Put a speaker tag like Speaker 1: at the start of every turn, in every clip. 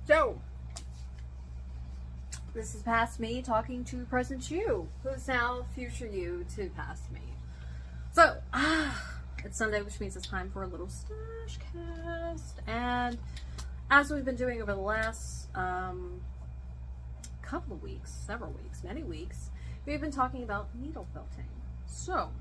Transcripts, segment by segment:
Speaker 1: So, this is past me talking to present you, who's now future you to past me. So, it's Sunday, which means it's time for a little Stashcast. And as we've been doing over the last couple of weeks, several weeks, many weeks, we've been talking about needle felting. So,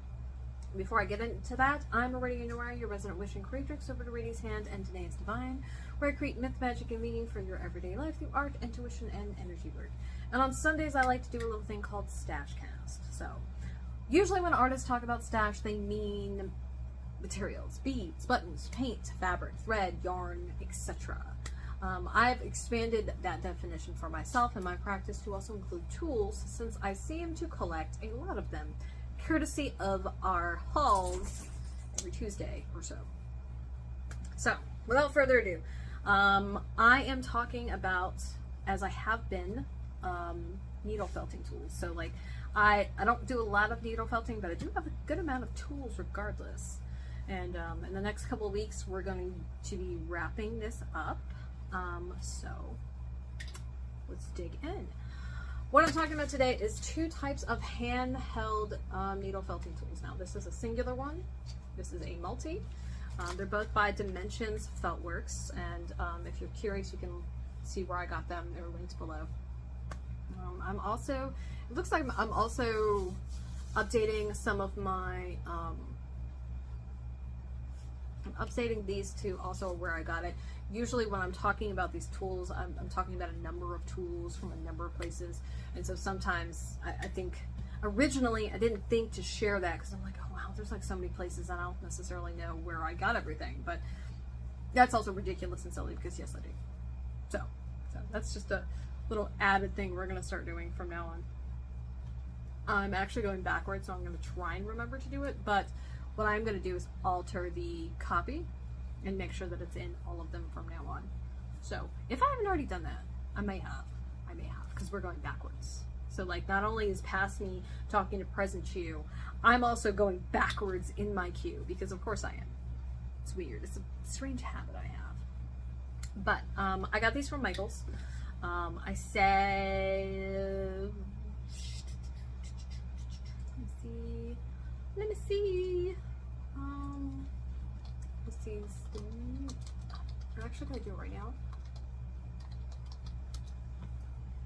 Speaker 1: before I get into that, I'm Aradia, your resident wishing creatrix over to Radia's Hand and Danae's Divine, where I create myth, magic, and meaning for your everyday life through art, intuition, and energy work. And on Sundays, I like to do a little thing called Stashcast. So, usually when artists talk about stash, they mean materials, beads, buttons, paint, fabric, thread, yarn, etc. I've expanded that definition for myself in my practice to also include tools, since I seem to collect a lot of them, courtesy of our hauls every Tuesday or so. So, without further ado, I am talking about, as I have been, needle felting tools. So, like, I don't do a lot of needle felting, but I do have a good amount of tools regardless. And in the next couple of weeks, we're going to be wrapping this up. So, let's dig in. What I'm talking about today is two types of handheld needle felting tools. Now, this is a singular one. This is a multi. They're both by Dimensions Feltworks, and if you're curious, you can see where I got them. They're linked below. I'm also, it looks like I'm also updating some of my, I'm updating these to also where I got it. Usually when I'm talking about these tools, I'm talking about a number of tools from a number of places. And so sometimes I think originally I didn't think to share that because I'm like, oh wow, there's like so many places and I don't necessarily know where I got everything. But that's also ridiculous and silly because yes, I do. So that's just a little added thing we're going to start doing from now on. I'm actually going backwards, so I'm going to try and remember to do it. But what I'm going to do is alter the copy and make sure that it's in all of them from now on. So if I haven't already done that, I may have, because we're going backwards. So like, not only is past me talking to present you, I'm also going backwards in my queue, because of course I am. It's weird. It's a strange habit I have. But I got these from Michael's. I said, let me see. Let's see. I'm actually going to do it right now,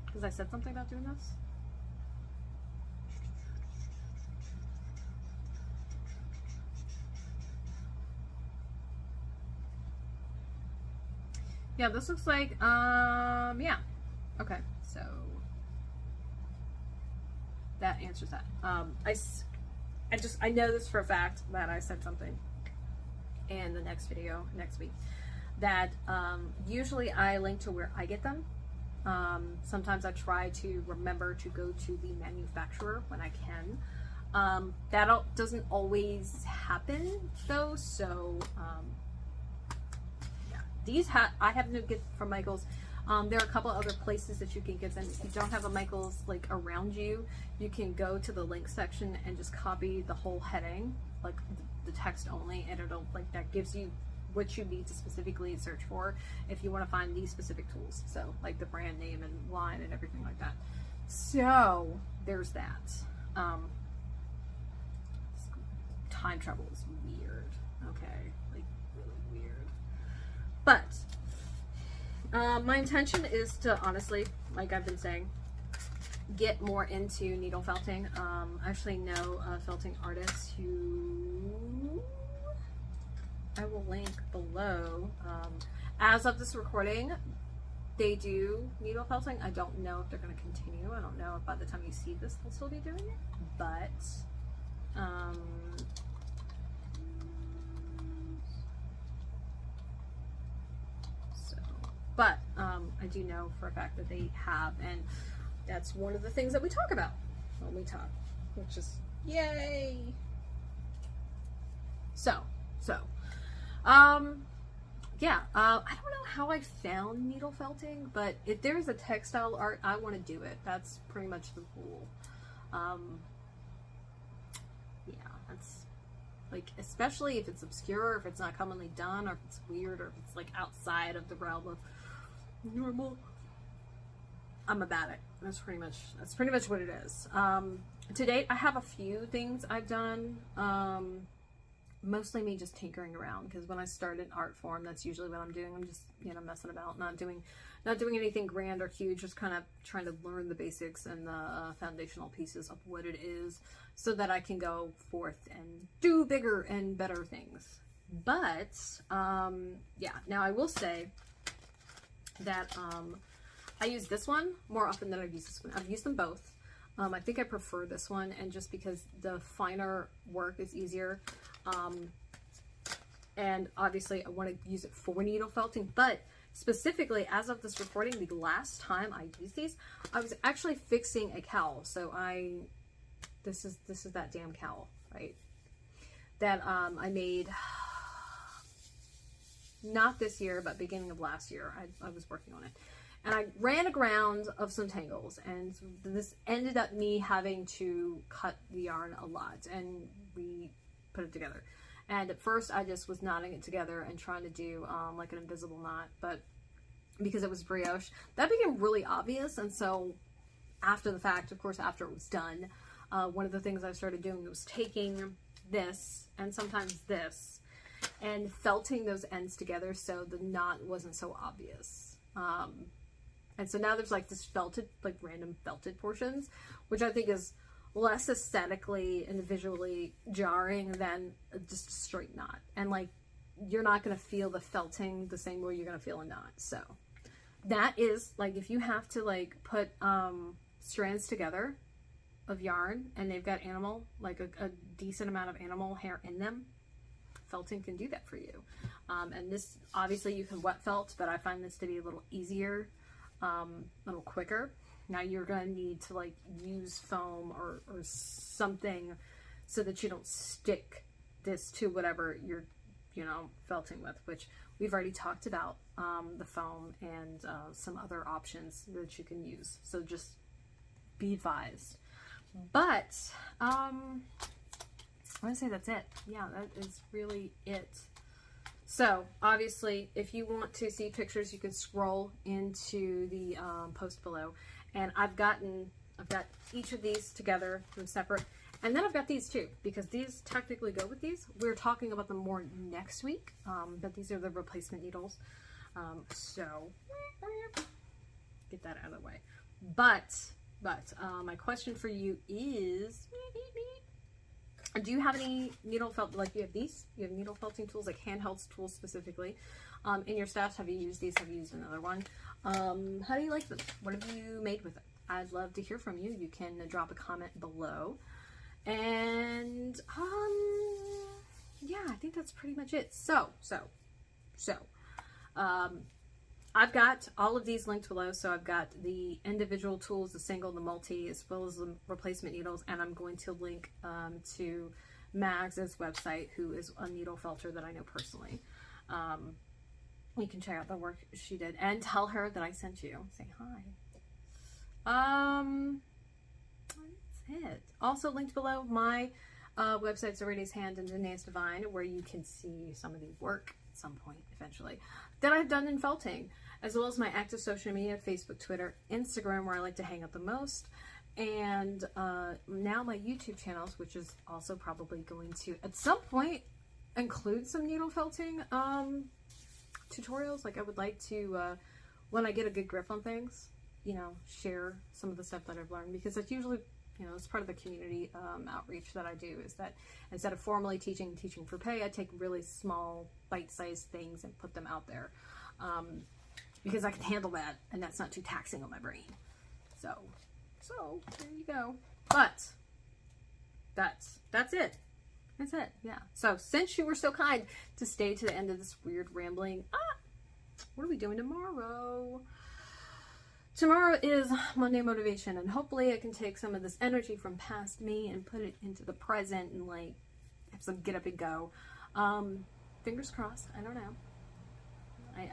Speaker 1: because I said something about doing this. Yeah, this looks like, yeah. Okay, so that answers that. I know this for a fact that I said something in the next video, next week, that usually I link to where I get them. Sometimes I try to remember to go to the manufacturer when I can. That doesn't always happen though, so yeah. These I happen to get from Michael's. There are a couple other places that you can get them. If you don't have a Michael's like around you, you can go to the link section and just copy the whole heading, like the text only, and it'll, like, that gives you what you need to specifically search for if you want to find these specific tools. So like the brand name and line and everything like that. So there's that. Time travel is weird. Okay, like really weird. But my intention is to, honestly, like I've been saying, get more into needle felting. I actually know felting artists who I will link below. As of this recording, they do needle felting. I don't know if they're going to continue. I don't know if by the time you see this they'll still be doing it. But I do know for a fact that they have, and that's one of the things that we talk about when we talk, which is yay. So yeah, I don't know how I found needle felting, but if there's a textile art, I want to do it. That's pretty much the rule. Yeah, that's like, especially if it's obscure, if it's not commonly done, or if it's weird, or if it's like outside of the realm of normal. I'm about it. That's pretty much what it is. To date, I have a few things I've done. Mostly me just tinkering around, because when I start an art form, that's usually what I'm doing. I'm just, you know, messing about, not doing anything grand or huge, just kind of trying to learn the basics and the foundational pieces of what it is, so that I can go forth and do bigger and better things. But yeah, now I will say that I use this one more often than I've used this one. I've used them both. I think I prefer this one, and just because the finer work is easier. And obviously I want to use it for needle felting, but specifically as of this recording, the last time I used these, I was actually fixing a cowl. So this is that damn cowl, right? That I made, not this year, but beginning of last year. I was working on it. And I ran aground of some tangles, and this ended up me having to cut the yarn a lot, and we put it together. And at first I just was knotting it together and trying to do like an invisible knot, but because it was brioche, that became really obvious. And so after the fact, of course, after it was done, one of the things I started doing was taking this and sometimes this and felting those ends together so the knot wasn't so obvious. And so now there's like this felted, like random felted portions, which I think is less aesthetically and visually jarring than just a straight knot. And like, you're not going to feel the felting the same way you're going to feel a knot. So that is like, if you have to like put strands together of yarn and they've got animal, like a decent amount of animal hair in them, felting can do that for you. And this, obviously you can wet felt, but I find this to be a little easier, a little quicker. Now you're going to need to like use foam or something so that you don't stick this to whatever you're, you know, felting with, which we've already talked about, the foam and some other options that you can use. So just be advised. But I'm going to say that's it. Yeah, that is really it. So obviously, if you want to see pictures, you can scroll into the post below. And I've got each of these together from separate. And then I've got these too, because these technically go with these. We're talking about them more next week, but these are the replacement needles. So get that out of the way. But my question for you is, do you have any needle felt, like you have these? You have needle felting tools, like handheld tools specifically. In your stash, have you used these? Have you used another one? How do you like them? What have you made with it? I'd love to hear from you. You can drop a comment below. And yeah, I think that's pretty much it. So I've got all of these linked below. So I've got the individual tools, the single, the multi, as well as the replacement needles. And I'm going to link to Mags's website, who is a needle felter that I know personally. You can check out the work she did and tell her that I sent you. Say hi. That's it. Also linked below my websites, Aradia's Hand and Danae's Divine, where you can see some of the work at some point eventually that I've done in felting, as well as my active social media, Facebook, Twitter, Instagram, where I like to hang out the most, and now my YouTube channels, which is also probably going to at some point include some needle felting tutorials. Like I would like to, when I get a good grip on things, you know, share some of the stuff that I've learned, because it's usually, you know, it's part of the community outreach that I do, is that instead of formally teaching for pay, I take really small bite-sized things and put them out there, because I can handle that and that's not too taxing on my brain. So there you go. But that's it. That's it. Yeah. So since you were so kind to stay to the end of this weird rambling, what are we doing tomorrow? Tomorrow is Monday Motivation, and hopefully I can take some of this energy from past me and put it into the present and like have some get up and go. Fingers crossed. I don't know.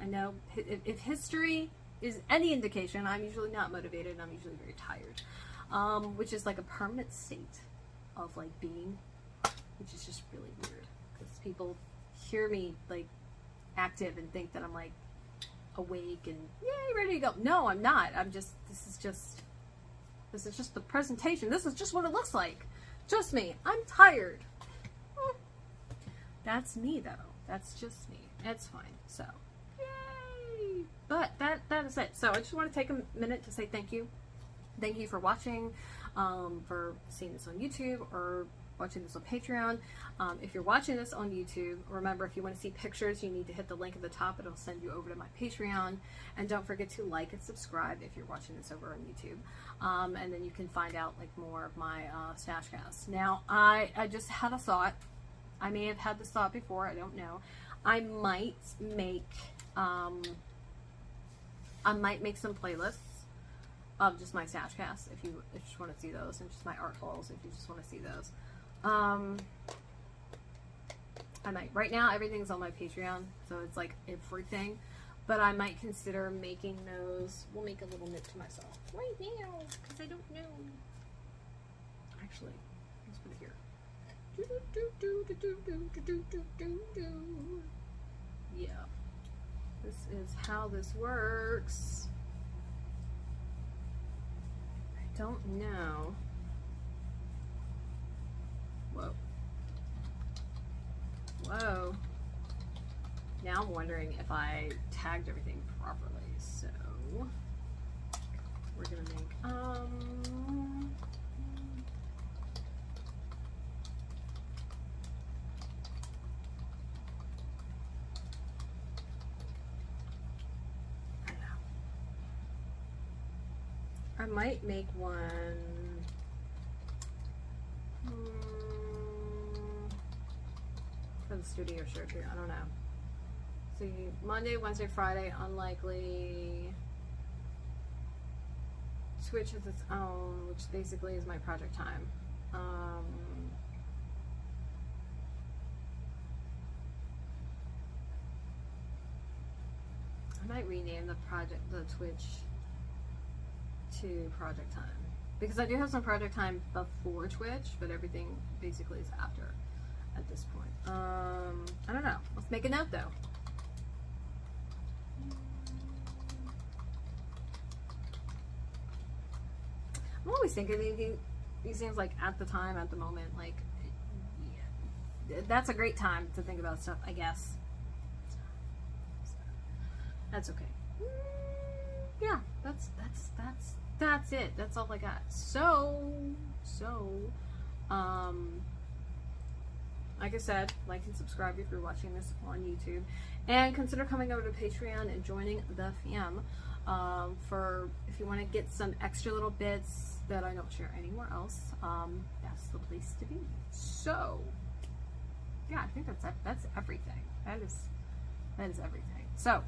Speaker 1: I know if history is any indication, I'm usually not motivated and I'm usually very tired, which is like a permanent state of like being, which is just really weird, because people hear me like active and think that I'm like awake and yay, ready you go. No, I'm not. This is just the presentation. This is just what it looks like. Just me. I'm tired. That's me, though. That's just me. It's fine. So, yay! But that is it. So I just want to take a minute to say thank you. Thank you for watching, for seeing this on YouTube or watching this on Patreon. If you're watching this on YouTube, remember, if you want to see pictures, you need to hit the link at the top. It'll send you over to my Patreon. And don't forget to like and subscribe if you're watching this over on YouTube. And then you can find out like more of my Stashcast. Now, I just had a thought. I may have had this thought before. I don't know. I might make some playlists of just my Stashcast if you just want to see those, and just my art hauls if you just want to see those. I might. Right now, everything's on my Patreon, so it's like everything. But I might consider making those. We'll make a little note to myself right now, because I don't know. Actually, let's put it here. Yeah. This is how this works. I don't know. Whoa. Whoa. Now I'm wondering if I tagged everything properly. So we're gonna make I might make one for the studio show too. I don't know. So Monday, Wednesday, Friday, unlikely. Twitch is its own, which basically is my project time. I might rename the Twitch to project time, because I do have some project time before Twitch, but everything basically is after at this point. I don't know. Let's make a note though. I'm always thinking these things like at the time, at the moment, like, yeah, that's a great time to think about stuff, I guess. That's okay. Yeah, that's it. That's all I got. So, like I said, like and subscribe if you're watching this on YouTube, and consider coming over to Patreon and joining the fam. For if you want to get some extra little bits that I don't share anywhere else, that's the place to be. So, yeah, I think that's everything. That is everything. So,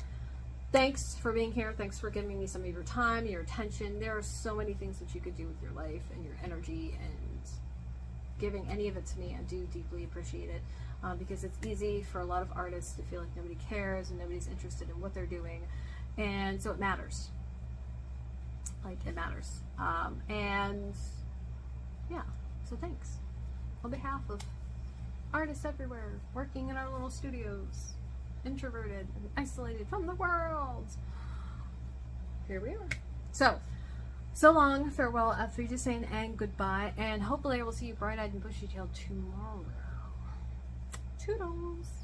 Speaker 1: thanks for being here. Thanks for giving me some of your time, your attention. There are so many things that you could do with your life and your energy, and giving any of it to me, I do deeply appreciate it, because it's easy for a lot of artists to feel like nobody cares and nobody's interested in what they're doing, and so it matters. Like, it matters. And yeah, so thanks on behalf of artists everywhere working in our little studios, introverted and isolated from the world. Here we are. So long, farewell, auf Wiedersehen, and goodbye, and hopefully I will see you bright-eyed and bushy-tailed tomorrow. Toodles!